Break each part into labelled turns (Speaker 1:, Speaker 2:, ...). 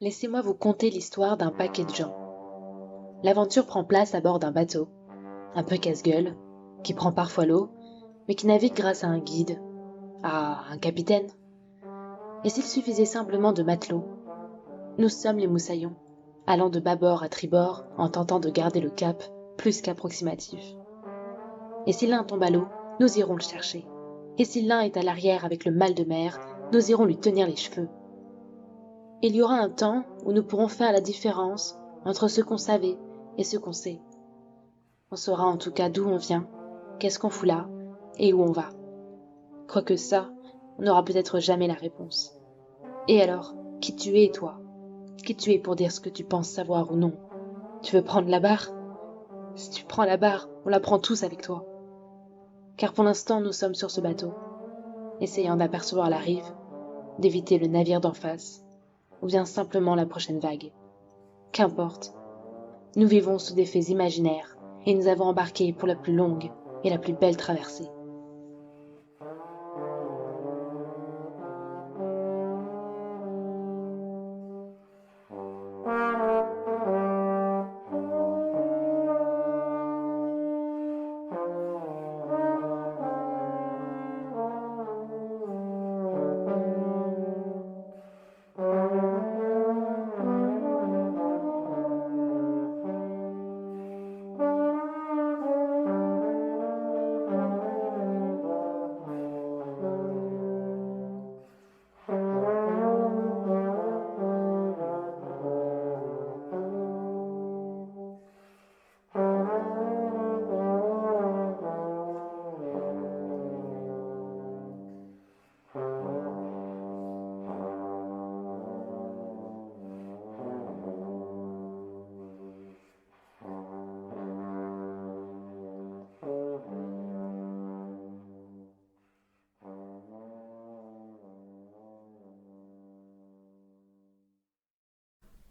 Speaker 1: Laissez-moi vous conter l'histoire d'un paquet de gens. L'aventure prend place à bord d'un bateau, un peu casse-gueule, qui prend parfois l'eau, mais qui navigue grâce à un guide, à un capitaine. Et s'il suffisait simplement de matelots, nous sommes les moussaillons, allant de bâbord à tribord en tentant de garder le cap plus qu'approximatif. Et si l'un tombe à l'eau, nous irons le chercher. Et si l'un est à l'arrière avec le mal de mer, nous irons lui tenir les cheveux. Il y aura un temps où nous pourrons faire la différence entre ce qu'on savait et ce qu'on sait. On saura en tout cas d'où on vient, qu'est-ce qu'on fout là et où on va. Quoique ça, on n'aura peut-être jamais la réponse. Et alors, qui tu es, toi? Qui tu es pour dire ce que tu penses savoir ou non? Tu veux prendre la barre? Si tu prends la barre, on la prend tous avec toi. Car pour l'instant, nous sommes sur ce bateau, essayant d'apercevoir la rive, d'éviter le navire d'en face, ou bien simplement la prochaine vague. Qu'importe. Nous vivons sous des faits imaginaires, et nous avons embarqué pour la plus longue et la plus belle traversée.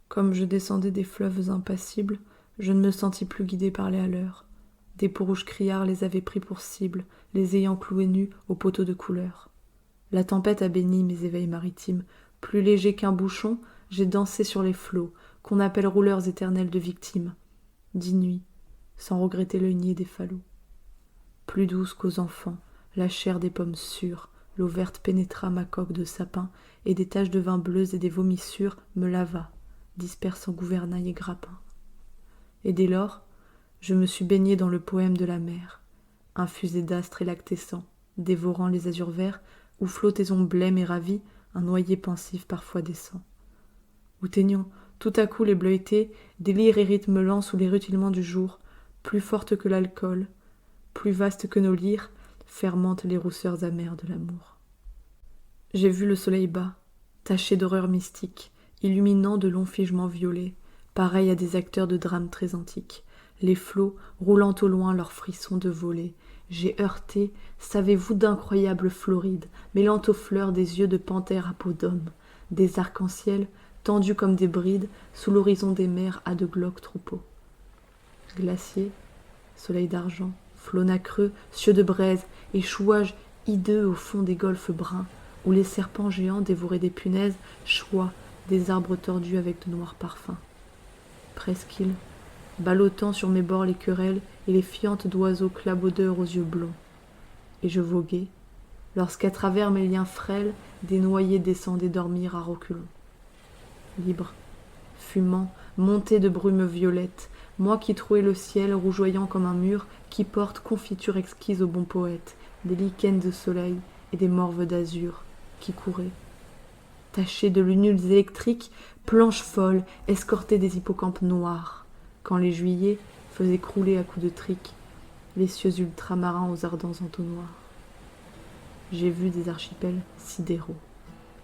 Speaker 2: Comme je descendais des fleuves impassibles, je ne me sentis plus guidé par les haleurs. Des peaux-rouges criards les avaient pris pour cible, les ayant cloués nus aux poteaux de couleur. La tempête a béni mes éveils maritimes. Plus léger qu'un bouchon, j'ai dansé sur les flots, qu'on appelle rouleurs éternels de victimes. 10 nuits, sans regretter l'œil niais des falots. Plus douce qu'aux enfants, la chair des pommes sûres, l'eau verte pénétra ma coque de sapin, et des taches de vin bleues et des vomissures me lava, dispersant gouvernail et grappin. Et dès lors, je me suis baigné dans le poème de la mer, infusé d'astres et lactescents, dévorant les azurs verts, où flottaison blême et ravie, un noyer pensif parfois descend. Où teignons tout à coup les bleuetés, délire et rythme lent sous les rutilements du jour, plus forte que l'alcool, plus vaste que nos lyres, fermentent les rousseurs amères de l'amour. J'ai vu le soleil bas, taché d'horreurs mystiques, illuminant de longs figements violets, pareils à des acteurs de drames très antiques, les flots roulant au loin leurs frissons de volée. J'ai heurté, savez-vous, d'incroyables florides, mêlant aux fleurs des yeux de panthère à peau d'homme, des arcs-en-ciel tendus comme des brides sous l'horizon des mers à de glauques troupeaux. Glaciers, soleil d'argent, flots nacreux, cieux de braise, échouages hideux au fond des golfes bruns, où les serpents géants dévoraient des punaises, choix des arbres tordus avec de noirs parfums. Presqu'île, ballottant sur mes bords les querelles et les fientes d'oiseaux clabaudeurs aux yeux blonds. Et je voguais, lorsqu'à travers mes liens frêles, des noyés descendaient dormir à reculons. Libre, fumant, monté de brumes violettes, moi qui trouais le ciel rougeoyant comme un mur, qui porte confiture exquise au bon poète, des lichens de soleil et des morves d'azur, qui couraient. Tachés de lunules électriques, planches folles, escortées des hippocampes noirs, quand les juillets faisaient crouler à coups de trique les cieux ultramarins aux ardents entonnoirs. J'ai vu des archipels sidéraux,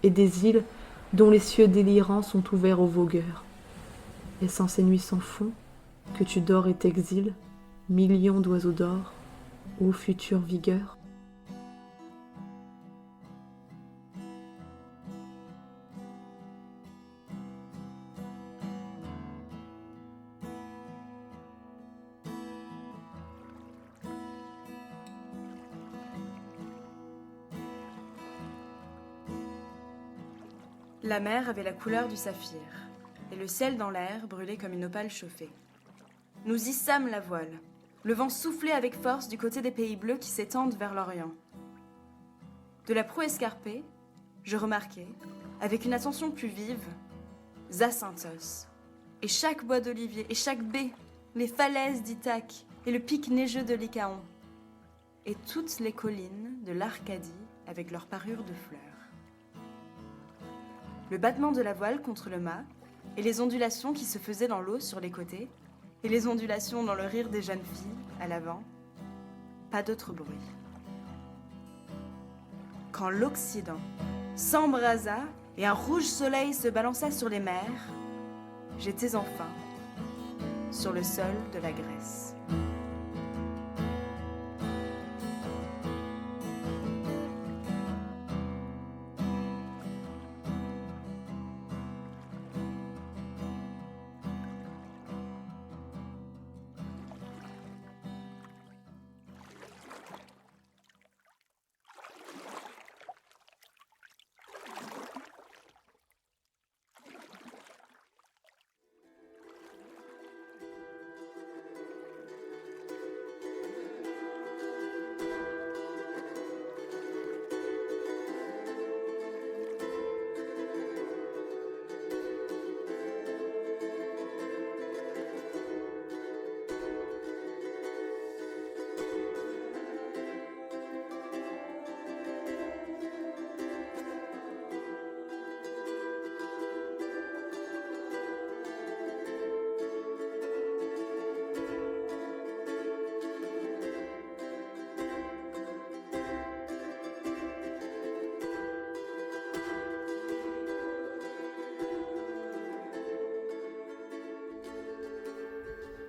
Speaker 2: et des îles dont les cieux délirants sont ouverts aux vogueurs. Est-ce en ces nuits sans fond que tu dors et t'exiles, millions d'oiseaux d'or, ô future vigueur?
Speaker 3: La mer avait la couleur du saphir. et le ciel dans l'air brûlait comme une opale chauffée. Nous hissâmes la voile. Le vent soufflait avec force du côté des pays bleus qui s'étendent vers l'Orient. De la proue escarpée, je remarquai, avec une attention plus vive, Zacynthos, et chaque bois d'olivier, et chaque baie, les falaises d'Ithaque, et le pic neigeux de Lycaon, et toutes les collines de l'Arcadie avec leur parure de fleurs. Le battement de la voile contre le mât, et les ondulations qui se faisaient dans l'eau sur les côtés, et les ondulations dans le rire des jeunes filles, à l'avant, pas d'autre bruit. Quand l'Occident s'embrasa et un rouge soleil se balança sur les mers, j'étais enfin sur le sol de la Grèce.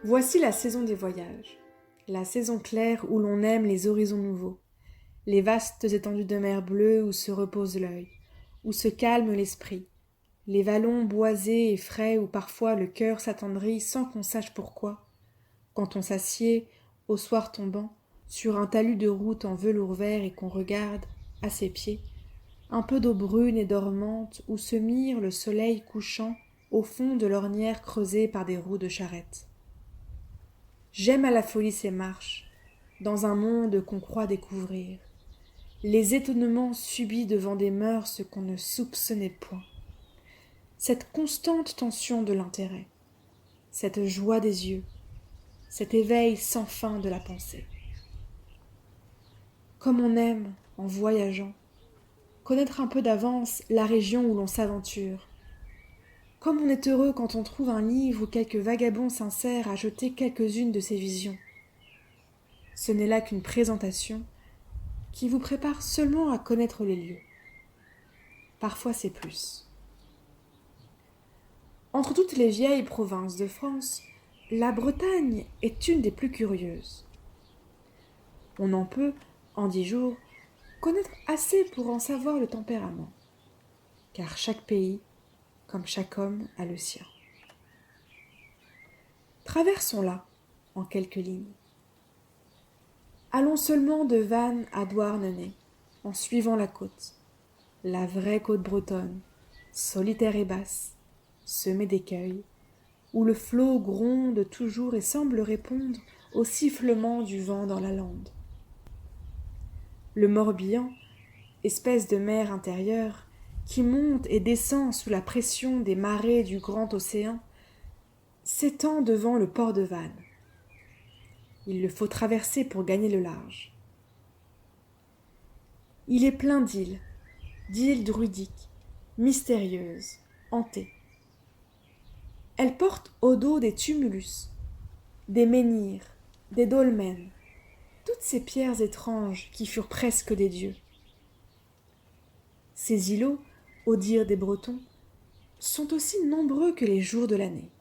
Speaker 4: Voici la saison des voyages, la saison claire où l'on aime les horizons nouveaux, les vastes étendues de mer bleue où se repose l'œil, où se calme l'esprit, les vallons boisés et frais où parfois le cœur s'attendrit sans qu'on sache pourquoi, quand on s'assied, au soir tombant, sur un talus de route en velours vert et qu'on regarde, à ses pieds, un peu d'eau brune et dormante où se mire le soleil couchant au fond de l'ornière creusée par des roues de charrette. J'aime à la folie ces marches, dans un monde qu'on croit découvrir, les étonnements subis devant des mœurs qu'on ne soupçonnait point, cette constante tension de l'intérêt, cette joie des yeux, cet éveil sans fin de la pensée. Comme on aime, en voyageant, connaître un peu d'avance la région où l'on s'aventure, comme on est heureux quand on trouve un livre où quelques vagabonds sincères a jeté quelques-unes de ses visions. Ce n'est là qu'une présentation qui vous prépare seulement à connaître les lieux. Parfois c'est plus. Entre toutes les vieilles provinces de France, la Bretagne est une des plus curieuses. On en peut, en 10 jours, connaître assez pour en savoir le tempérament, car chaque pays, comme chaque homme, a le sien. Traversons-la en quelques lignes. Allons seulement de Vannes à Douarnenez, en suivant la côte, la vraie côte bretonne, solitaire et basse, semée d'écueils, où le flot gronde toujours et semble répondre au sifflement du vent dans la lande. Le Morbihan, espèce de mer intérieure, qui monte et descend sous la pression des marées du grand océan, s'étend devant le port de Vannes. Il le faut traverser pour gagner le large. Il est plein d'îles druidiques, mystérieuses, hantées. Elles portent au dos des tumulus, des menhirs, des dolmens, toutes ces pierres étranges qui furent presque des dieux. Ces îlots, au dire des Bretons, sont aussi nombreux que les jours de l'année.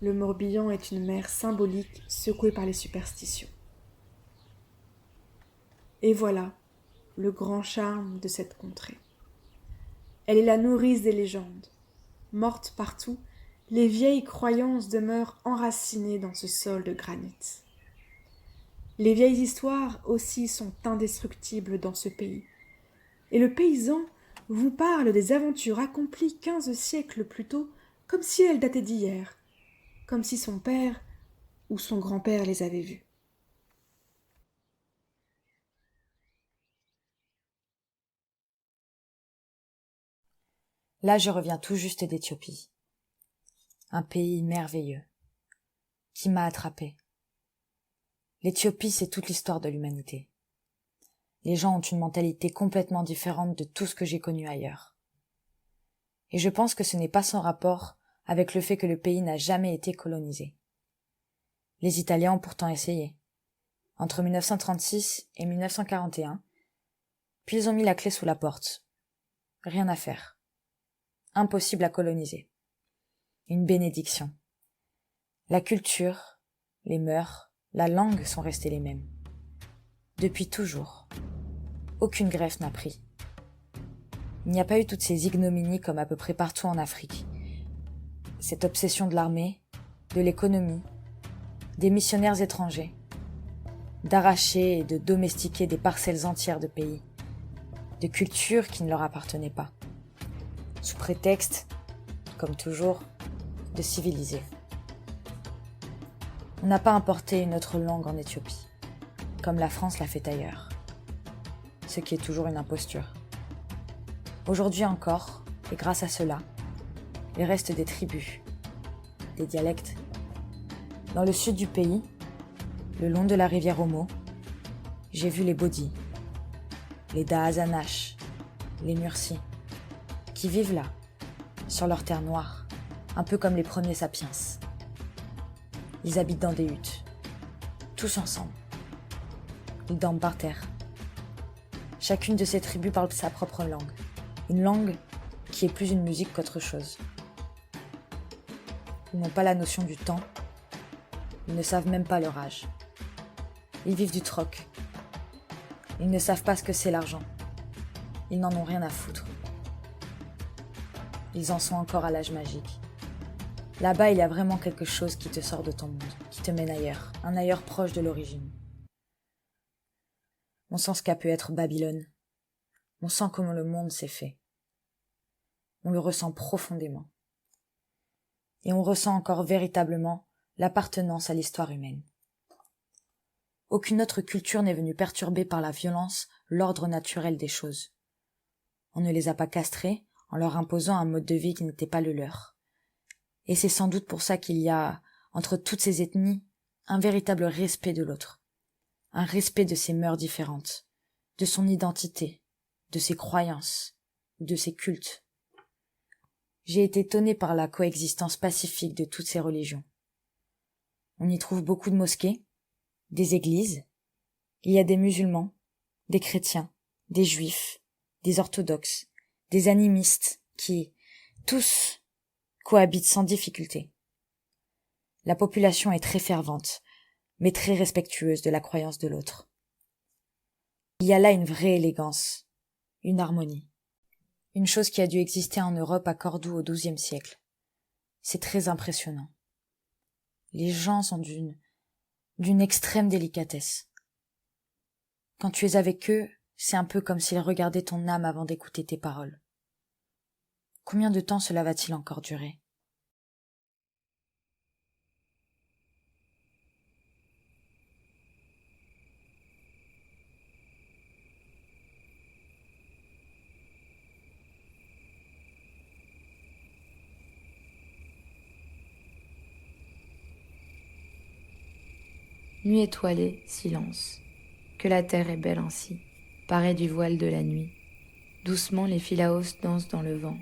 Speaker 4: Le Morbihan est une mer symbolique secouée par les superstitions. Et voilà le grand charme de cette contrée. Elle est la nourrice des légendes. Mortes partout, les vieilles croyances demeurent enracinées dans ce sol de granit. Les vieilles histoires aussi sont indestructibles dans ce pays. Et le paysan vous parle des aventures accomplies 15 siècles plus tôt, comme si elles dataient d'hier, comme si son père ou son grand-père les avait vues.
Speaker 5: Là, je reviens tout juste d'Éthiopie. Un pays merveilleux, qui m'a attrapé. L'Éthiopie, c'est toute l'histoire de l'humanité. Les gens ont une mentalité complètement différente de tout ce que j'ai connu ailleurs. Et je pense que ce n'est pas sans rapport avec le fait que le pays n'a jamais été colonisé. Les Italiens ont pourtant essayé. Entre 1936 et 1941, puis ils ont mis la clé sous la porte. Rien à faire. Impossible à coloniser. Une bénédiction. La culture, les mœurs, la langue sont restées les mêmes. Depuis toujours. Aucune greffe n'a pris. Il n'y a pas eu toutes ces ignominies comme à peu près partout en Afrique. Cette obsession de l'armée, de l'économie, des missionnaires étrangers, d'arracher et de domestiquer des parcelles entières de pays, de cultures qui ne leur appartenaient pas, sous prétexte, comme toujours, de civiliser. On n'a pas importé une autre langue en Éthiopie, comme la France l'a fait ailleurs, ce qui est toujours une imposture. Aujourd'hui encore, et grâce à cela, il reste des tribus, des dialectes. Dans le sud du pays, le long de la rivière Omo, j'ai vu les Bodis, les Dahazanash, les Mursi, qui vivent là, sur leur terre noire, un peu comme les premiers sapiens. Ils habitent dans des huttes, tous ensemble. Ils dorment par terre. Chacune de ces tribus parle sa propre langue, une langue qui est plus une musique qu'autre chose. Ils n'ont pas la notion du temps, ils ne savent même pas leur âge. Ils vivent du troc. Ils ne savent pas ce que c'est l'argent. Ils n'en ont rien à foutre. Ils en sont encore à l'âge magique. Là-bas, il y a vraiment quelque chose qui te sort de ton monde, qui te mène ailleurs, un ailleurs proche de l'origine. On sent ce qu'a pu être Babylone. On sent comment le monde s'est fait. On le ressent profondément. Et on ressent encore véritablement l'appartenance à l'histoire humaine. Aucune autre culture n'est venue perturber par la violence l'ordre naturel des choses. On ne les a pas castrés en leur imposant un mode de vie qui n'était pas le leur. Et c'est sans doute pour ça qu'il y a, entre toutes ces ethnies, un véritable respect de l'autre. Un respect de ses mœurs différentes, de son identité, de ses croyances, de ses cultes. J'ai été étonné par la coexistence pacifique de toutes ces religions. On y trouve beaucoup de mosquées, des églises, il y a des musulmans, des chrétiens, des juifs, des orthodoxes, des animistes qui, tous, cohabitent sans difficulté. La population est très fervente, mais très respectueuse de la croyance de l'autre. Il y a là une vraie élégance, une harmonie. Une chose qui a dû exister en Europe à Cordoue au XIIe siècle. C'est très impressionnant. Les gens sont d'une extrême délicatesse. Quand tu es avec eux, c'est un peu comme s'ils regardaient ton âme avant d'écouter tes paroles. Combien de temps cela va-t-il encore durer ?
Speaker 6: Nuit étoilée, silence. Que la terre est belle ainsi, parée du voile de la nuit. Doucement les philaos dansent dans le vent,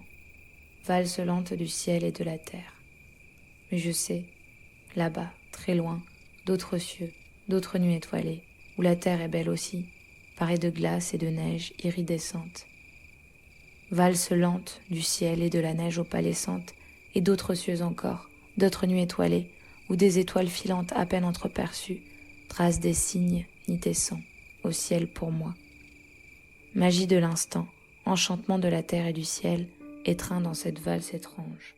Speaker 6: valse lente du ciel et de la terre. Mais je sais, là-bas, très loin, d'autres cieux, d'autres nuits étoilées, où la terre est belle aussi, parée de glace et de neige iridescente. Valse lente du ciel et de la neige opalescente, et d'autres cieux encore, d'autres nuits étoilées, où des étoiles filantes à peine entreperçues tracent des signes nitescents au ciel pour moi. Magie de l'instant, enchantement de la terre et du ciel, étreint dans cette valse étrange.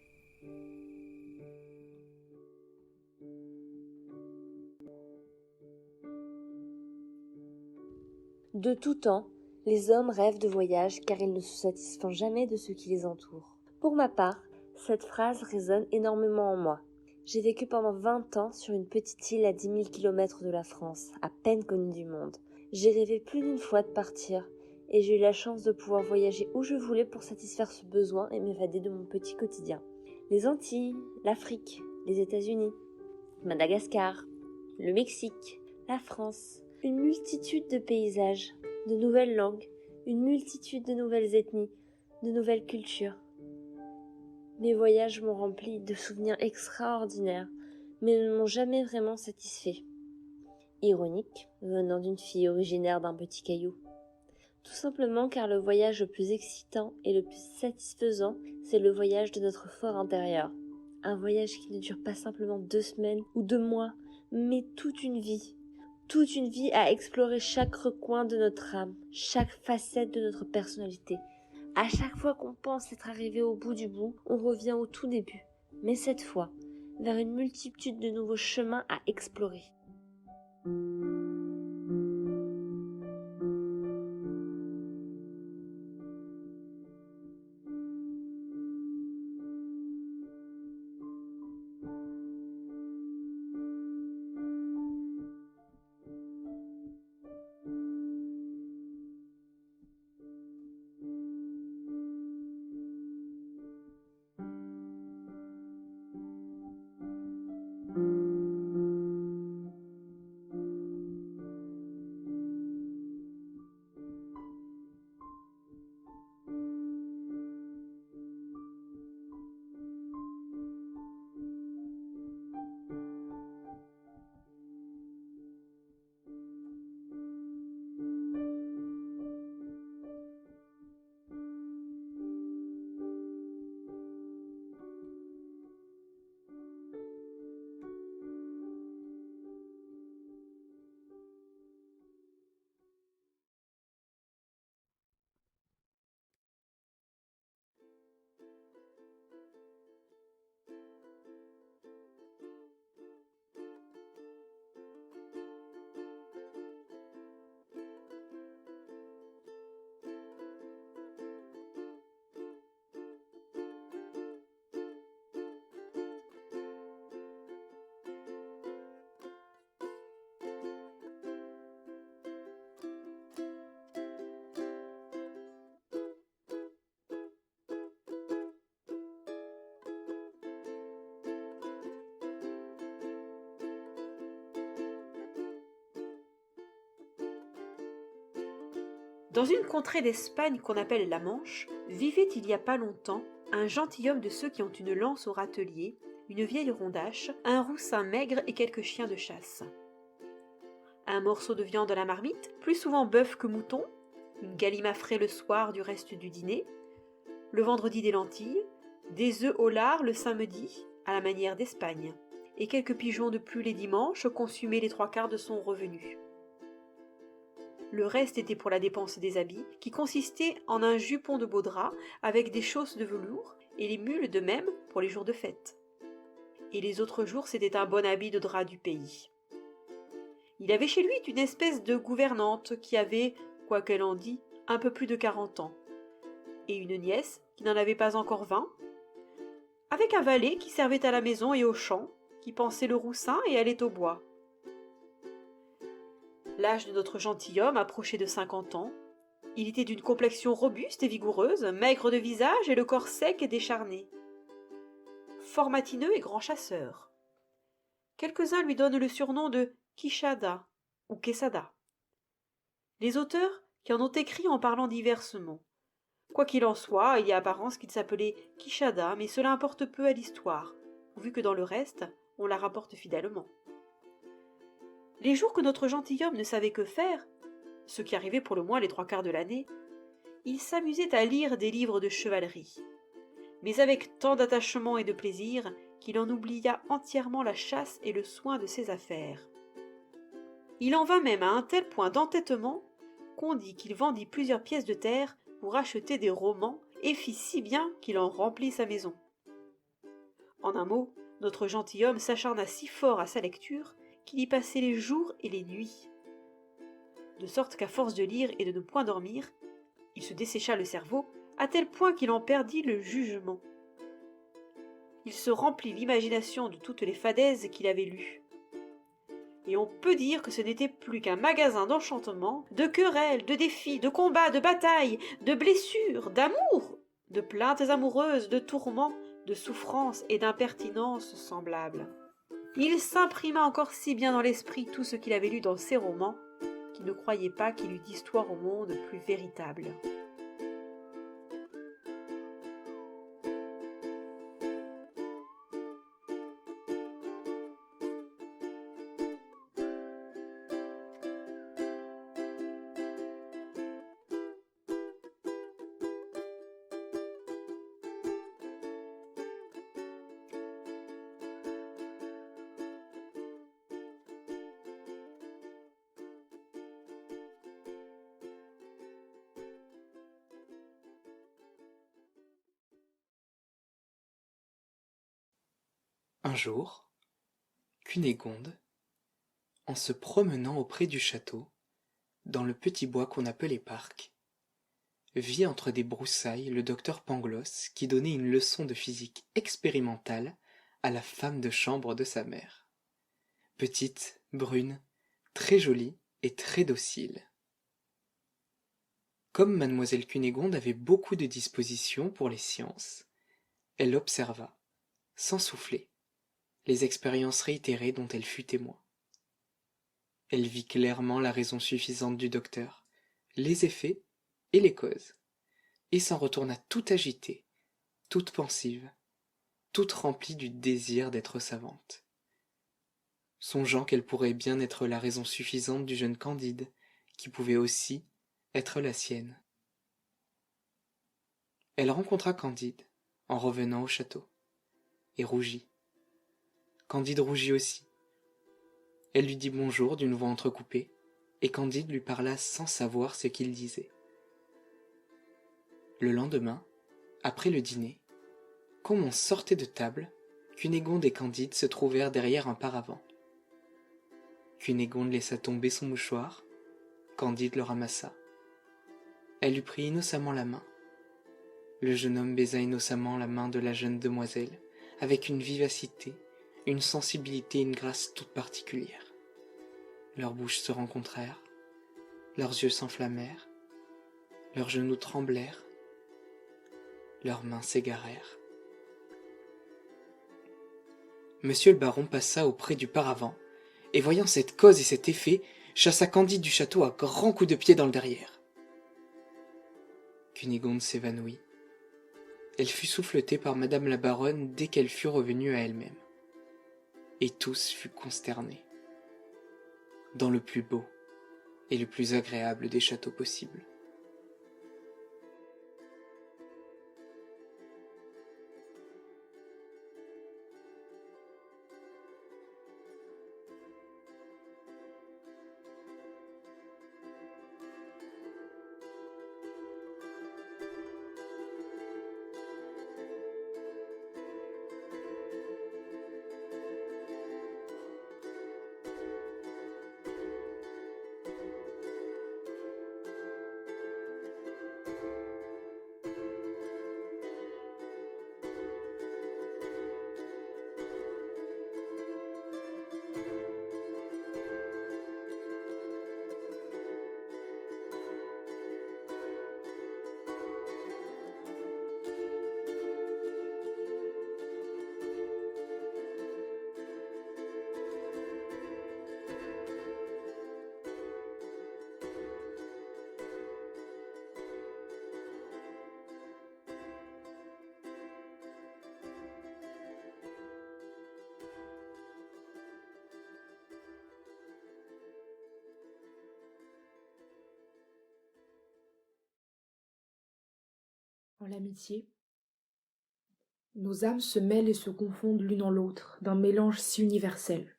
Speaker 7: De tout temps, Les hommes rêvent de voyage car ils ne se satisfont jamais de ce qui les entoure. Pour ma part, cette phrase résonne énormément en moi. J'ai vécu pendant 20 ans sur une petite île à 10 000 km de la France, à peine connue du monde. J'ai rêvé plus d'une fois de partir, et j'ai eu la chance de pouvoir voyager où je voulais pour satisfaire ce besoin et m'évader de mon petit quotidien. Les Antilles, l'Afrique, les États-Unis, Madagascar, le Mexique, la France, une multitude de paysages, de nouvelles langues, une multitude de nouvelles ethnies, de nouvelles cultures. Mes voyages m'ont rempli de souvenirs extraordinaires, mais ne m'ont jamais vraiment satisfait. Ironique, venant d'une fille originaire d'un petit caillou. Tout simplement car le voyage le plus excitant et le plus satisfaisant, c'est le voyage de notre fort intérieur. Un voyage qui ne dure pas simplement 2 semaines ou 2 mois, mais toute une vie. Toute une vie à explorer chaque recoin de notre âme, chaque facette de notre personnalité. À chaque fois qu'on pense être arrivé au bout du bout, on revient au tout début. Mais cette fois, vers une multitude de nouveaux chemins à explorer.
Speaker 8: Dans une contrée d'Espagne qu'on appelle la Manche, vivait il y a pas longtemps un gentilhomme de ceux qui ont une lance au râtelier, une vieille rondache, un roussin maigre et quelques chiens de chasse. Un morceau de viande à la marmite, plus souvent bœuf que mouton, une galimafrée le soir du reste du dîner, le vendredi des lentilles, des œufs au lard le samedi, à la manière d'Espagne, et quelques pigeons de plus les dimanches consumaient les 3/4 de son revenu. Le reste était pour la dépense des habits, qui consistait en un jupon de beau drap avec des chausses de velours, et les mules de même pour les jours de fête. Et les autres jours, c'était un bon habit de drap du pays. Il avait chez lui une espèce de gouvernante qui avait, quoi qu'elle en dît, un peu plus de 40 ans, et une nièce qui n'en avait pas encore 20, avec un valet qui servait à la maison et au champ, qui pansait le roussin et allait au bois. L'âge de notre gentilhomme approchait de 50 ans. Il était d'une complexion robuste et vigoureuse, maigre de visage et le corps sec et décharné. Fort matineux et grand chasseur. Quelques-uns lui donnent le surnom de Quixada ou Quesada. Les auteurs qui en ont écrit en parlant diversement. Quoi qu'il en soit, il y a apparence qu'il s'appelait Quixada, mais cela importe peu à l'histoire, vu que dans le reste, on la rapporte fidèlement. Les jours que notre gentilhomme ne savait que faire, ce qui arrivait pour le moins les 3/4 de l'année, il s'amusait à lire des livres de chevalerie, mais avec tant d'attachement et de plaisir qu'il en oublia entièrement la chasse et le soin de ses affaires. Il en vint même à un tel point d'entêtement qu'on dit qu'il vendit plusieurs pièces de terre pour acheter des romans et fit si bien qu'il en remplit sa maison. En un mot, notre gentilhomme s'acharna si fort à sa lecture qu'il y passait les jours et les nuits. de sorte qu'à force de lire et de ne point dormir, il se dessécha le cerveau, à tel point qu'il en perdit le jugement. Il se remplit l'imagination de toutes les fadaises qu'il avait lues. Et on peut dire que ce n'était plus qu'un magasin d'enchantements, de querelles, de défis, de combats, de batailles, de blessures, d'amour, de plaintes amoureuses, de tourments, de souffrances et d'impertinences semblables. Il s'imprima encore si bien dans l'esprit tout ce qu'il avait lu dans ses romans, qu'il ne croyait pas qu'il eût d'histoire au monde plus véritable.
Speaker 9: Un jour, Cunégonde, en se promenant auprès du château, dans le petit bois qu'on appelait parc, vit entre des broussailles le docteur Pangloss qui donnait une leçon de physique expérimentale à la femme de chambre de sa mère. Petite, brune, très jolie et très docile. Comme mademoiselle Cunégonde avait beaucoup de disposition pour les sciences, elle observa, sans souffler, les expériences réitérées dont elle fut témoin. Elle vit clairement la raison suffisante du docteur, les effets et les causes, et s'en retourna toute agitée, toute pensive, toute remplie du désir d'être savante, songeant qu'elle pourrait bien être la raison suffisante du jeune Candide, qui pouvait aussi être la sienne. Elle rencontra Candide, en revenant au château, et rougit. Candide rougit aussi. Elle lui dit bonjour d'une voix entrecoupée, et Candide lui parla sans savoir ce qu'il disait. Le lendemain, après le dîner, comme on sortait de table, Cunégonde et Candide se trouvèrent derrière un paravent. Cunégonde laissa tomber son mouchoir, Candide le ramassa. Elle lui prit innocemment la main. Le jeune homme baisa innocemment la main de la jeune demoiselle, avec une vivacité, une sensibilité et une grâce toute particulières. Leurs bouches se rencontrèrent, leurs yeux s'enflammèrent, leurs genoux tremblèrent, leurs mains s'égarèrent. Monsieur le baron passa auprès du paravent, et voyant cette cause et cet effet, chassa Candide du château à grands coups de pied dans le derrière. Cunégonde s'évanouit. Elle fut souffletée par madame la baronne dès qu'elle fut revenue à elle-même. Et tous furent consternés, dans le plus beau et le plus agréable des châteaux possibles.
Speaker 10: En l'amitié, nos âmes se mêlent et se confondent l'une en l'autre d'un mélange si universel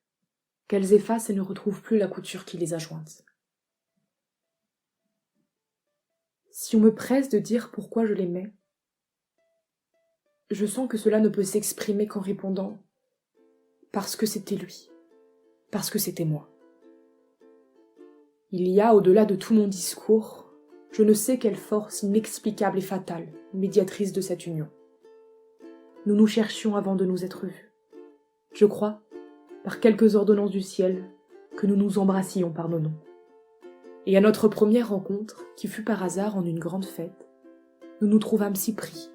Speaker 10: qu'elles effacent et ne retrouvent plus la couture qui les a jointes. Si on me presse de dire pourquoi je l'aimais, je sens que cela ne peut s'exprimer qu'en répondant « parce que c'était lui, parce que c'était moi ». Il y a, au-delà de tout mon discours, je ne sais quelle force inexplicable et fatale, médiatrice de cette union. Nous nous cherchions avant de nous être vus. Je crois, par quelques ordonnances du ciel, que nous nous embrassions par nos noms. Et à notre première rencontre, qui fut par hasard en une grande fête, nous nous trouvâmes si pris,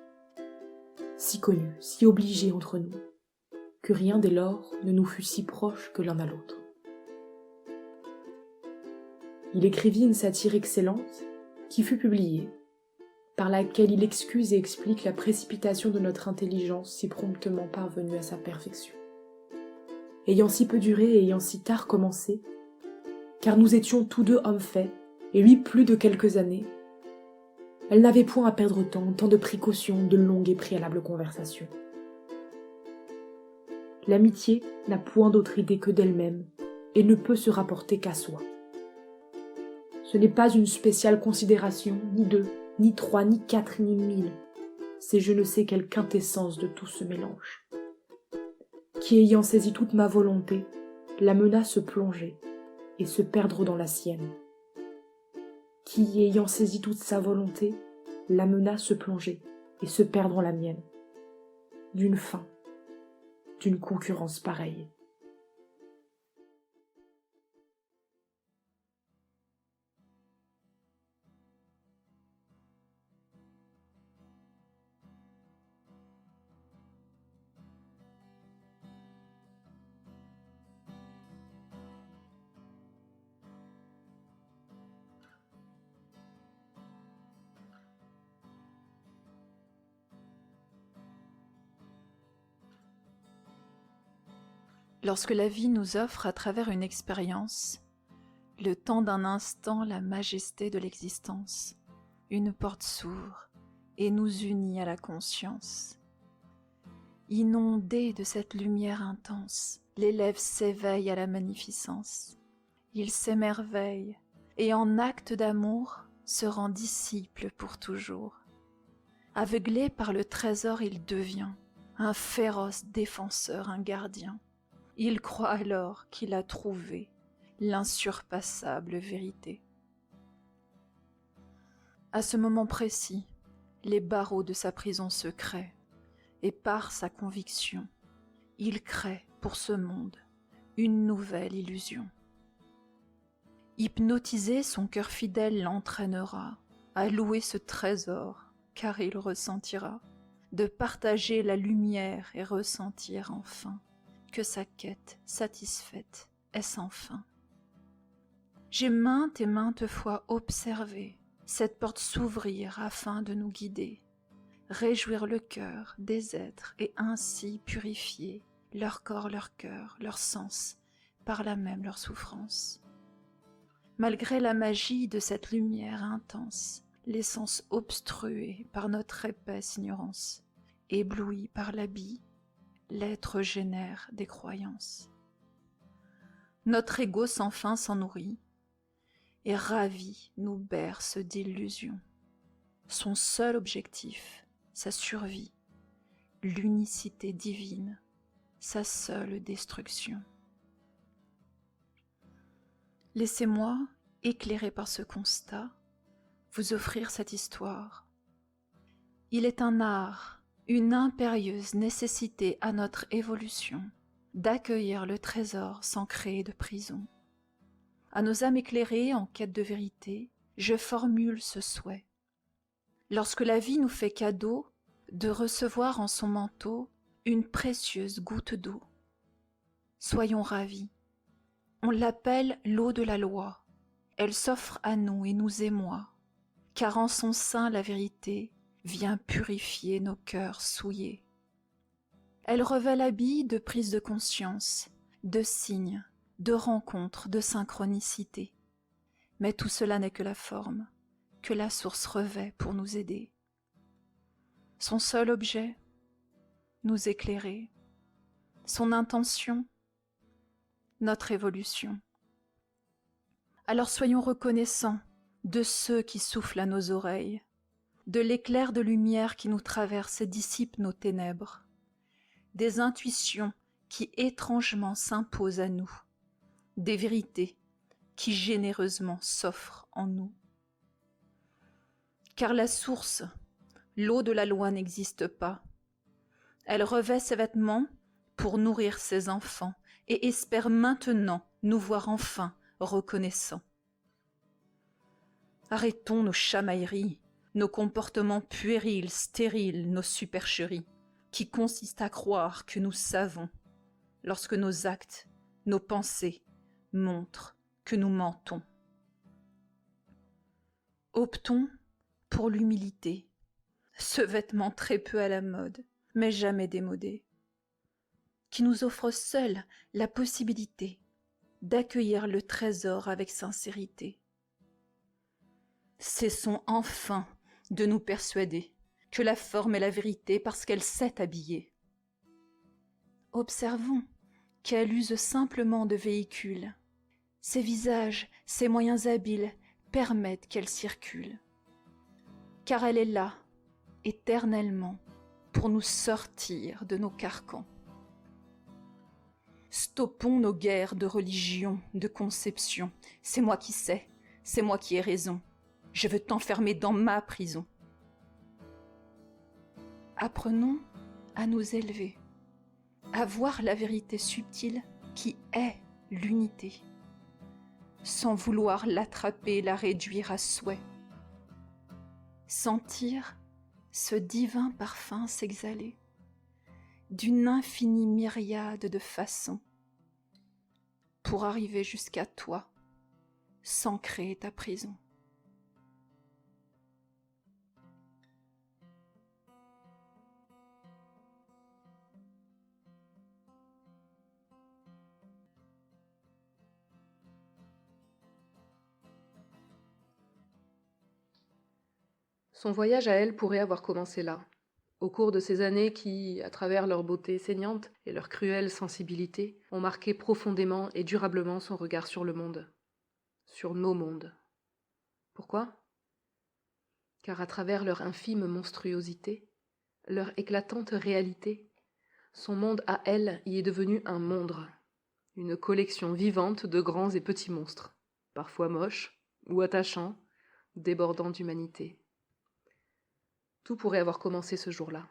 Speaker 10: si connus, si obligés entre nous, que rien dès lors ne nous fut si proche que l'un à l'autre. Il écrivit une satire excellente qui fut publiée, par laquelle il excuse et explique la précipitation de notre intelligence si promptement parvenue à sa perfection. Ayant si peu duré et ayant si tard commencé, car nous étions tous deux hommes faits, et lui plus de quelques années, elle n'avait point à perdre tant de précautions, de longues et préalables conversations. L'amitié n'a point d'autre idée que d'elle-même, et ne peut se rapporter qu'à soi. Ce n'est pas une spéciale considération, ni 2, ni 3, ni 4, ni 1000, c'est je ne sais quelle quintessence de tout ce mélange, qui ayant saisi toute ma volonté, l'amena se plonger et se perdre dans la sienne, qui ayant saisi toute sa volonté, l'amena se plonger et se perdre dans la mienne, d'une fin, d'une concurrence pareille.
Speaker 11: Lorsque la vie nous offre à travers une expérience, le temps d'un instant la majesté de l'existence, une porte s'ouvre et nous unit à la conscience. Inondés de cette lumière intense, l'élève s'éveille à la magnificence. Il s'émerveille et en acte d'amour se rend disciple pour toujours. Aveuglé par le trésor, il devient un féroce défenseur, un gardien. Il croit alors qu'il a trouvé l'insurpassable vérité. À ce moment précis, les barreaux de sa prison se créent, et par sa conviction, il crée pour ce monde une nouvelle illusion. Hypnotisé, son cœur fidèle l'entraînera à louer ce trésor, car il ressentira de partager la lumière et ressentir enfin que sa quête satisfaite est sans fin. J'ai maintes et maintes fois observé cette porte s'ouvrir afin de nous guider, réjouir le cœur des êtres et ainsi purifier leur corps, leur cœur, leur sens, par là même leur souffrance. Malgré la magie de cette lumière intense, les sens obstrués par notre épaisse ignorance, éblouis par l'habit, l'être génère des croyances. Notre ego sans fin s'en nourrit, et ravi nous berce d'illusions. Son seul objectif, sa survie, l'unicité divine, sa seule destruction. Laissez-moi, éclairé par ce constat, vous offrir cette histoire. Il est un art, une impérieuse nécessité à notre évolution d'accueillir le trésor sans créer de prison. À nos âmes éclairées en quête de vérité, je formule ce souhait. Lorsque la vie nous fait cadeau de recevoir en son manteau une précieuse goutte d'eau, soyons ravis. On l'appelle l'eau de la loi. Elle s'offre à nous et nous émoit, car en son sein la vérité vient purifier nos cœurs souillés. Elle revêt l'habit de prise de conscience, de signes, de rencontres, de synchronicité. Mais tout cela n'est que la forme, que la source revêt pour nous aider. Son seul objet, nous éclairer. Son intention, notre évolution. Alors soyons reconnaissants de ceux qui soufflent à nos oreilles, de l'éclair de lumière qui nous traverse et dissipe nos ténèbres, des intuitions qui étrangement s'imposent à nous, des vérités qui généreusement s'offre en nous. Car la source, l'eau de la loi n'existe pas. Elle revêt ses vêtements pour nourrir ses enfants et espère maintenant nous voir enfin reconnaissants. Arrêtons nos chamailleries, nos comportements puérils, stériles, nos supercheries, qui consistent à croire que nous savons, lorsque nos actes, nos pensées montrent que nous mentons. Optons pour l'humilité, ce vêtement très peu à la mode, mais jamais démodé, qui nous offre seul la possibilité d'accueillir le trésor avec sincérité. Cessons enfin de nous persuader que la forme est la vérité parce qu'elle sait habiller. Observons qu'elle use simplement de véhicules. Ses visages, ses moyens habiles permettent qu'elle circule. Car elle est là, éternellement, pour nous sortir de nos carcans. Stoppons nos guerres de religion, de conception. C'est moi qui sais, c'est moi qui ai raison. Je veux t'enfermer dans ma prison. Apprenons à nous élever, à voir la vérité subtile qui est l'unité, sans vouloir l'attraper, la réduire à souhait. Sentir ce divin parfum s'exhaler d'une infinie myriade de façons pour arriver jusqu'à toi sans créer ta prison.
Speaker 12: Son voyage à elle pourrait avoir commencé là, au cours de ces années qui, à travers leur beauté saignante et leur cruelle sensibilité, ont marqué profondément et durablement son regard sur le monde, sur nos mondes. Pourquoi ? Car à travers leur infime monstruosité, leur éclatante réalité, son monde à elle y est devenu un mondre, une collection vivante de grands et petits monstres, parfois moches ou attachants, débordant d'humanité. Tout pourrait avoir commencé ce jour-là.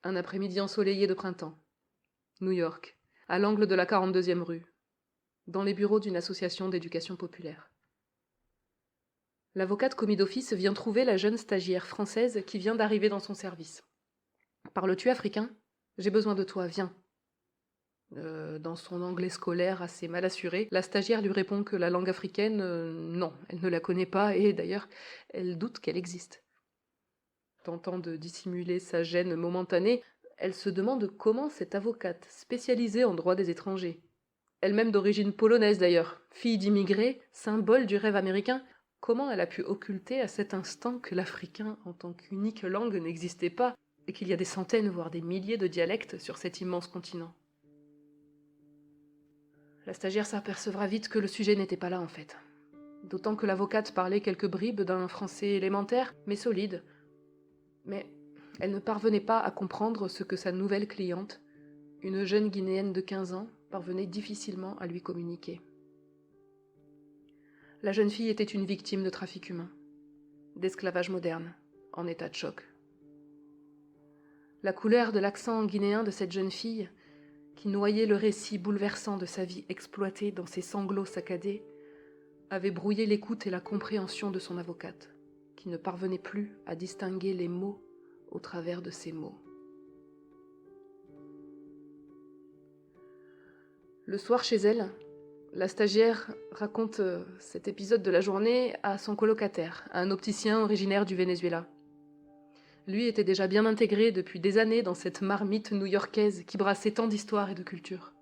Speaker 12: Un après-midi ensoleillé de printemps. New York, à l'angle de la 42e rue, dans les bureaux d'une association d'éducation populaire. L'avocate commis d'office vient trouver la jeune stagiaire française qui vient d'arriver dans son service. « Parles-tu africain ? J'ai besoin de toi, viens. » Dans son anglais scolaire assez mal assuré, la stagiaire lui répond que la langue africaine, non, elle ne la connaît pas et d'ailleurs, elle doute qu'elle existe. Tentant de dissimuler sa gêne momentanée, elle se demande comment cette avocate, spécialisée en droit des étrangers, elle-même d'origine polonaise d'ailleurs, fille d'immigrés, symbole du rêve américain, comment elle a pu occulter à cet instant que l'africain en tant qu'unique langue n'existait pas et qu'il y a des centaines, voire des milliers de dialectes sur cet immense continent. La stagiaire s'apercevra vite que le sujet n'était pas là en fait. D'autant que l'avocate parlait quelques bribes d'un français élémentaire, mais solide. Mais elle ne parvenait pas à comprendre ce que sa nouvelle cliente, une jeune Guinéenne de 15 ans, parvenait difficilement à lui communiquer. La jeune fille était une victime de trafic humain, d'esclavage moderne, en état de choc. La couleur de l'accent guinéen de cette jeune fille, qui noyait le récit bouleversant de sa vie exploitée dans ses sanglots saccadés, avait brouillé l'écoute et la compréhension de son avocate, qui ne parvenait plus à distinguer les mots au travers de ces mots. Le soir chez elle, la stagiaire raconte cet épisode de la journée à son colocataire, un opticien originaire du Venezuela. Lui était déjà bien intégré depuis des années dans cette marmite new-yorkaise qui brassait tant d'histoire et de culture.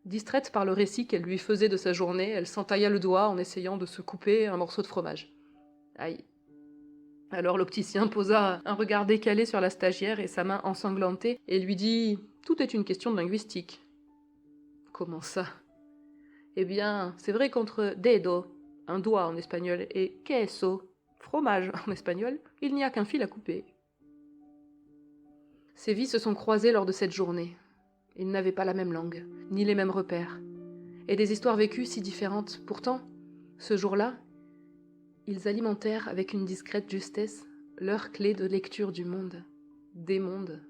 Speaker 12: Distraite par le récit qu'elle lui faisait de sa journée, elle s'entailla le doigt en essayant de se couper un morceau de fromage. Aïe. Alors l'opticien posa un regard décalé sur la stagiaire et sa main ensanglantée et lui dit « Tout est une question de linguistique. » Comment ça ? Eh bien, c'est vrai qu'entre dedo, un doigt en espagnol, et queso, fromage en espagnol, il n'y a qu'un fil à couper. Ces vies se sont croisées lors de cette journée. Ils n'avaient pas la même langue, ni les mêmes repères. et des histoires vécues si différentes. Pourtant, ce jour-là, ils alimentèrent avec une discrète justesse leur clé de lecture du monde, des mondes.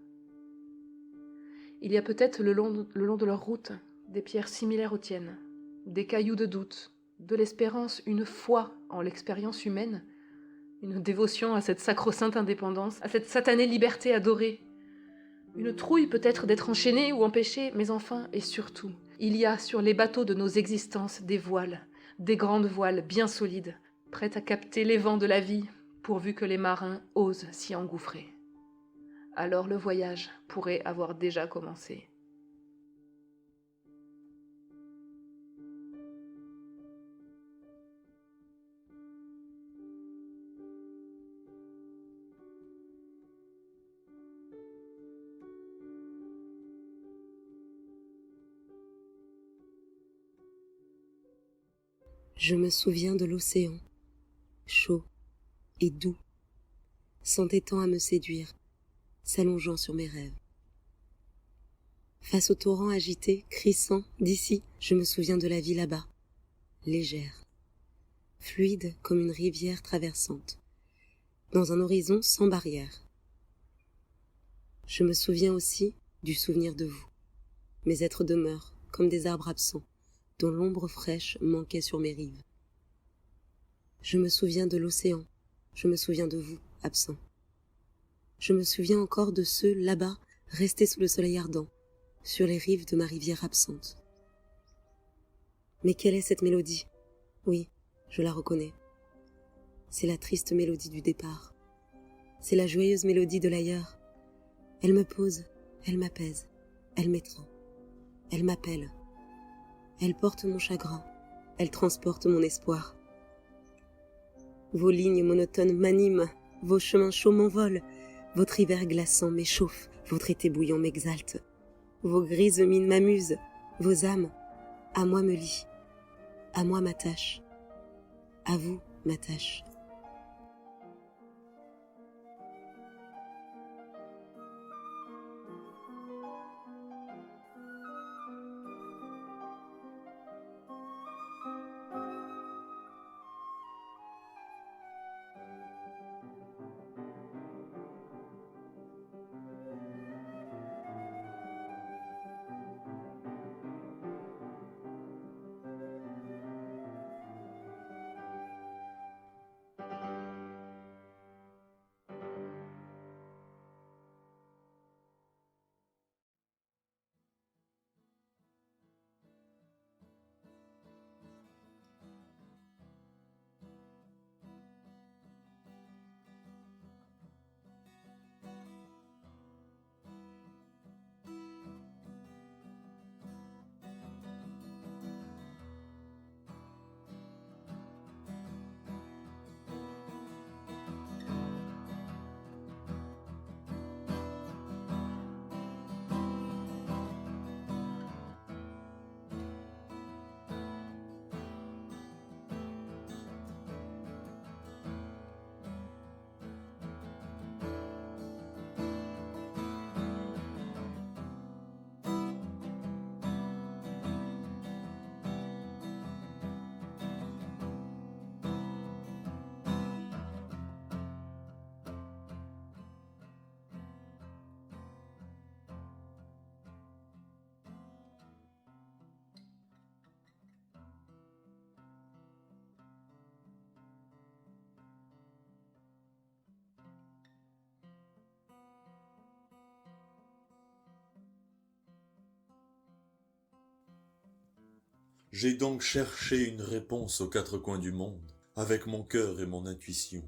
Speaker 12: Il y a peut-être le long de leur route des pierres similaires aux tiennes, des cailloux de doute, de l'espérance, une foi en l'expérience humaine, une dévotion à cette sacro-sainte indépendance, à cette satanée liberté adorée, une trouille peut-être d'être enchaîné ou empêché, mais enfin et surtout, il y a sur les bateaux de nos existences des voiles, des grandes voiles bien solides, prêtes à capter les vents de la vie, pourvu que les marins osent s'y engouffrer. Alors le voyage pourrait avoir déjà commencé.
Speaker 13: Je me souviens de l'océan, chaud et doux, s'entêtant à me séduire, s'allongeant sur mes rêves. Face au torrent agité, crissant, d'ici, je me souviens de la vie là-bas, légère, fluide comme une rivière traversante, dans un horizon sans barrière. Je me souviens aussi du souvenir de vous. Mes êtres demeurent comme des arbres absents, dont l'ombre fraîche manquait sur mes rives. Je me souviens de l'océan, je me souviens de vous, absents. Je me souviens encore de ceux, là-bas, restés sous le soleil ardent, sur les rives de ma rivière absente. Mais quelle est cette mélodie? Oui, je la reconnais. C'est la triste mélodie du départ. C'est la joyeuse mélodie de l'ailleurs. Elle me pose, elle m'apaise, elle m'étreint, elle m'appelle. Elle porte mon chagrin, elle transporte mon espoir. Vos lignes monotones m'animent, vos chemins chauds m'envolent, votre hiver glaçant m'échauffe, votre été bouillant m'exalte. Vos grises mines m'amusent, vos âmes, à moi me lient, à moi m'attachent, à vous m'attachent.
Speaker 14: J'ai donc cherché une réponse aux quatre coins du monde, avec mon cœur et mon intuition.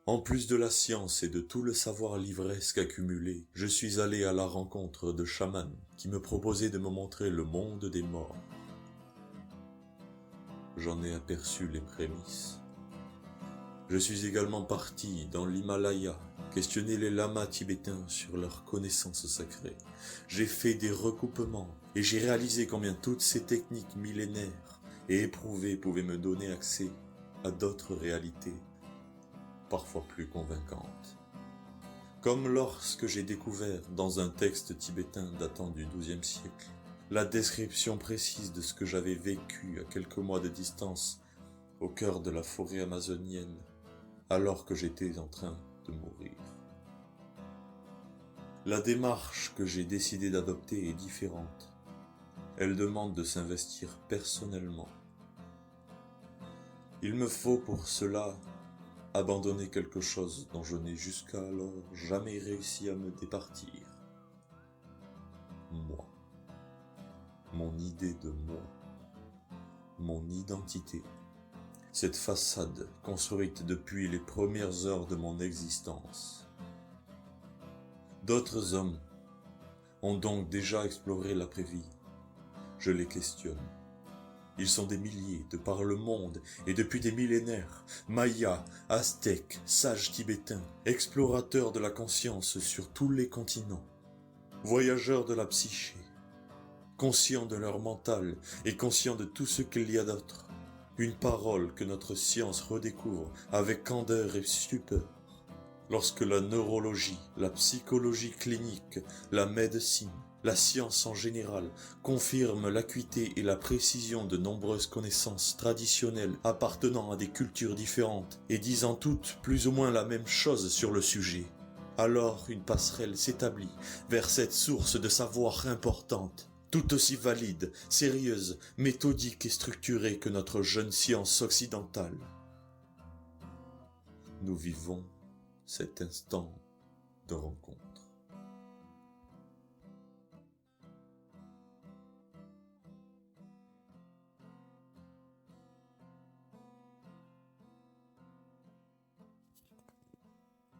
Speaker 14: En plus de la science et de tout le savoir livresque accumulé, je suis allé à la rencontre de chamans qui me proposaient de me montrer le monde des morts. J'en ai aperçu les prémices. Je suis également parti dans l'Himalaya, questionner les lamas tibétains sur leurs connaissances sacrées. J'ai fait des recoupements et j'ai réalisé combien toutes ces techniques millénaires et éprouvées pouvaient me donner accès à d'autres réalités, parfois plus convaincantes. Comme lorsque j'ai découvert dans un texte tibétain datant du XIIe siècle la description précise de ce que j'avais vécu à quelques mois de distance au cœur de la forêt amazonienne, alors que j'étais en train de mourir. La démarche que j'ai décidé d'adopter est différente. Elle demande de s'investir personnellement. Il me faut pour cela abandonner quelque chose dont je n'ai jusqu'alors jamais réussi à me départir. Moi. Mon idée de moi. Mon identité. Cette façade construite depuis les premières heures de mon existence. D'autres hommes ont donc déjà exploré l'après-vie. Je les questionne. Ils sont des milliers de par le monde et depuis des millénaires. Mayas, Aztèques, sages tibétains, explorateurs de la conscience sur tous les continents. Voyageurs de la psyché. Conscients de leur mental et conscients de tout ce qu'il y a d'autre. Une parole que notre science redécouvre avec candeur et stupeur. Lorsque la neurologie, la psychologie clinique, la médecine, la science en général confirment l'acuité et la précision de nombreuses connaissances traditionnelles appartenant à des cultures différentes et disant toutes plus ou moins la même chose sur le sujet, alors une passerelle s'établit vers cette source de savoir importante, tout aussi valide, sérieuse, méthodique et structurée que notre jeune science occidentale. Nous vivons cet instant de rencontre.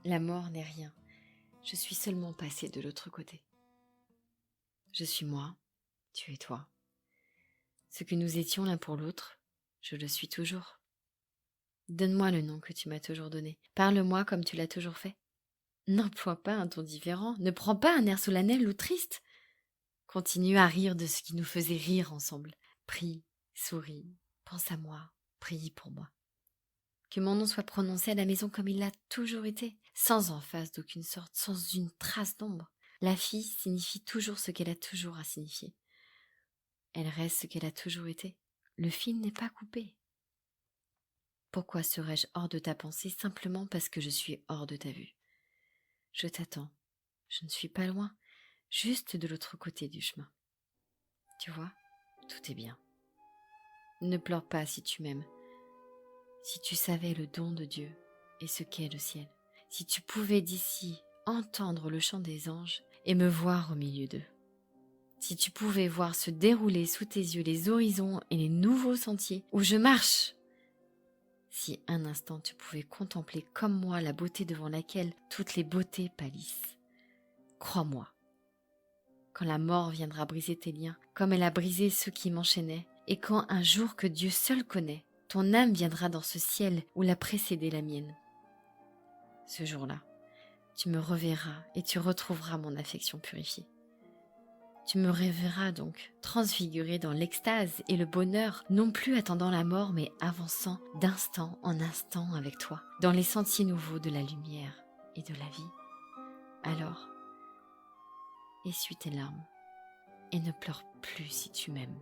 Speaker 15: La mort n'est rien. Je suis seulement passé de l'autre côté. Je suis moi, tu es toi. Ce que nous étions l'un pour l'autre, je le suis toujours. Donne-moi le nom que tu m'as toujours donné. Parle-moi comme tu l'as toujours fait. N'emploie pas un ton différent. Ne prends pas un air solennel ou triste. Continue à rire de ce qui nous faisait rire ensemble. Prie, souris, pense à moi, prie pour moi. Que mon nom soit prononcé à la maison comme il l'a toujours été, sans emphase d'aucune sorte, sans une trace d'ombre. La fille signifie toujours ce qu'elle a toujours à signifier. Elle reste ce qu'elle a toujours été. Le fil n'est pas coupé. Pourquoi serais-je hors de ta pensée simplement parce que je suis hors de ta vue? Je t'attends. Je ne suis pas loin, juste de l'autre côté du chemin. Tu vois, tout est bien. Ne pleure pas si tu m'aimes. Si tu savais le don de Dieu et ce qu'est le ciel, si tu pouvais d'ici entendre le chant des anges et me voir au milieu d'eux, si tu pouvais voir se dérouler sous tes yeux les horizons et les nouveaux sentiers où je marche, si un instant tu pouvais contempler comme moi la beauté devant laquelle toutes les beautés pâlissent, crois-moi, quand la mort viendra briser tes liens, comme elle a brisé ceux qui m'enchaînaient, et quand un jour que Dieu seul connaît, ton âme viendra dans ce ciel où l'a précédé la mienne. Ce jour-là, tu me reverras et tu retrouveras mon affection purifiée. Tu me reverras donc, transfigurée dans l'extase et le bonheur, non plus attendant la mort, mais avançant d'instant en instant avec toi, dans les sentiers nouveaux de la lumière et de la vie. Alors, essuie tes larmes et ne pleure plus si tu m'aimes.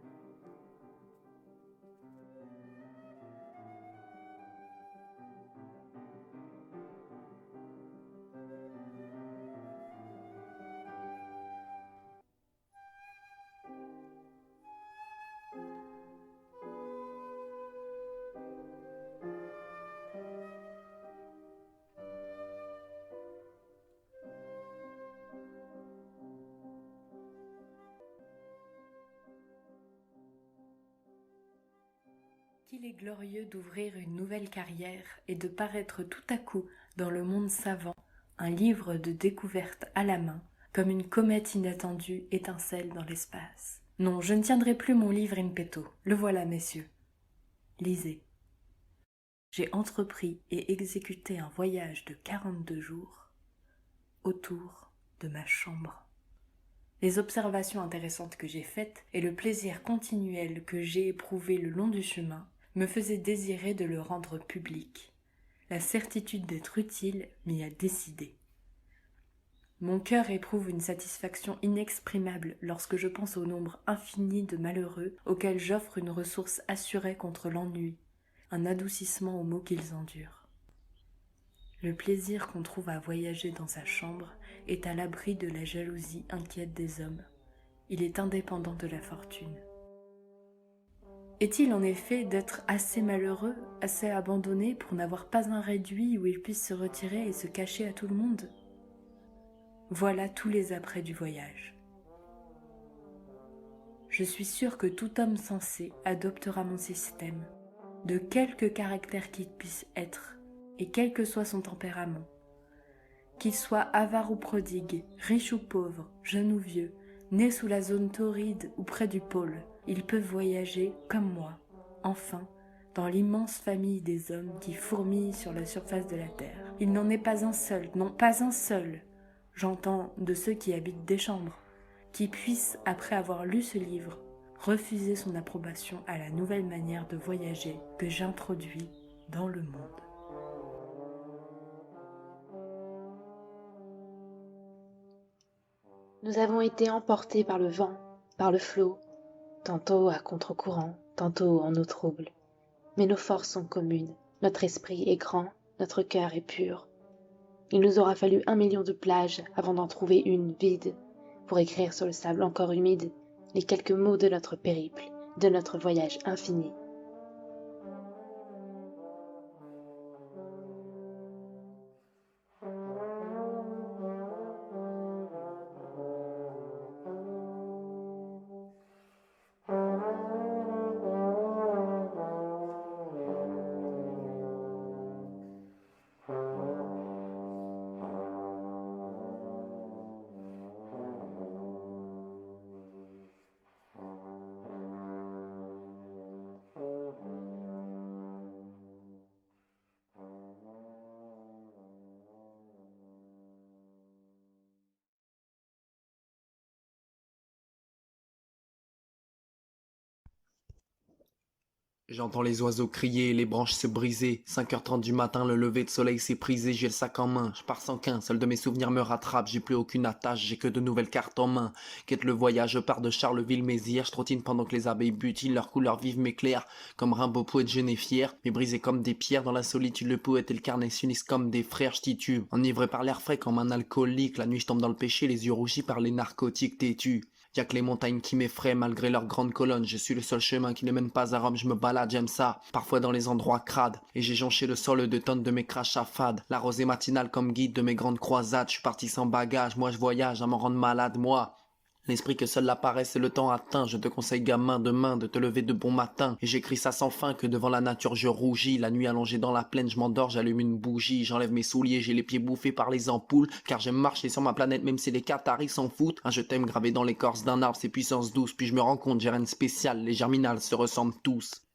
Speaker 10: Qu'il est glorieux d'ouvrir une nouvelle carrière et de paraître tout à coup dans le monde savant, un livre de découverte à la main, comme une comète inattendue étincelle dans l'espace. Non, je ne tiendrai plus mon livre in petto. Le voilà, messieurs. Lisez. J'ai entrepris et exécuté un voyage de 42 jours autour de ma chambre. Les observations intéressantes que j'ai faites et le plaisir continuel que j'ai éprouvé le long du chemin me faisaient désirer de le rendre public. La certitude d'être utile m'y a décidé.
Speaker 2: Mon cœur éprouve une satisfaction inexprimable lorsque je pense au nombre infini de malheureux auxquels j'offre une ressource assurée contre l'ennui, un adoucissement aux maux qu'ils endurent. Le plaisir qu'on trouve à voyager dans sa chambre est à l'abri de la jalousie inquiète des hommes. Il est indépendant de la fortune. Est-il en effet d'être assez malheureux, assez abandonné pour n'avoir pas un réduit où il puisse se retirer et se cacher à tout le monde ? Voilà tous les apprêts du voyage. Je suis sûre que tout homme sensé adoptera mon système, de quelque caractère qu'il puisse être, et quel que soit son tempérament. Qu'il soit avare ou prodigue, riche ou pauvre, jeune ou vieux, né sous la zone torride ou près du pôle, ils peuvent voyager comme moi, enfin, dans l'immense famille des hommes qui fourmillent sur la surface de la terre. Il n'en est pas un seul, non pas un seul, j'entends de ceux qui habitent des chambres, qui puissent, après avoir lu ce livre, refuser son approbation à la nouvelle manière de voyager que j'introduis dans le monde.
Speaker 1: Nous avons été emportés par le vent, par le flot, tantôt à contre-courant, tantôt en eau trouble. Mais nos forces sont communes, notre esprit est grand, notre cœur est pur. Il nous aura fallu 1 million de plages avant d'en trouver une vide, pour écrire sur le sable encore humide les quelques mots de notre périple, de notre voyage infini.
Speaker 9: J'entends les oiseaux crier, les branches se briser. 5h30 du matin, le lever de soleil s'est prisé. J'ai le sac en main, je pars sans qu'un seul de mes souvenirs me rattrape. J'ai plus aucune attache, j'ai que de nouvelles cartes en main. Quête le voyage, je pars de Charleville-Mézières. Je trottine pendant que les abeilles butinent, leurs couleurs vives m'éclairent. Comme Rimbaud, poète jeune et fier, mais brisé comme des pierres. Dans la solitude, le poète et le carnet s'unissent comme des frères. Je titube, enivré par l'air frais comme un alcoolique. La nuit, je tombe dans le péché, les yeux rougis par les narcotiques têtus. Y'a que les montagnes qui m'effraient malgré leurs grandes colonnes. Je suis le seul chemin qui ne mène pas à Rome. Je me balade, j'aime ça, parfois dans les endroits crades. Et j'ai jonché le sol de tonnes de mes crachats fades. La rosée matinale comme guide de mes grandes croisades. Je suis parti sans bagage, moi je voyage à m'en rendre malade, moi. L'esprit que seule la paresse et le temps atteint. Je te conseille gamin demain de te lever de bon matin. Et j'écris ça sans fin que devant la nature je rougis. La nuit allongée dans la plaine je m'endors, j'allume une bougie. J'enlève mes souliers, j'ai les pieds bouffés par les ampoules. Car j'aime marcher sur ma planète même si les Qataris s'en foutent. Un je t'aime gravé dans l'écorce d'un arbre, c'est puissance douce. Puis je me rends compte j'ai rien de spécial, les germinales se ressemblent tous.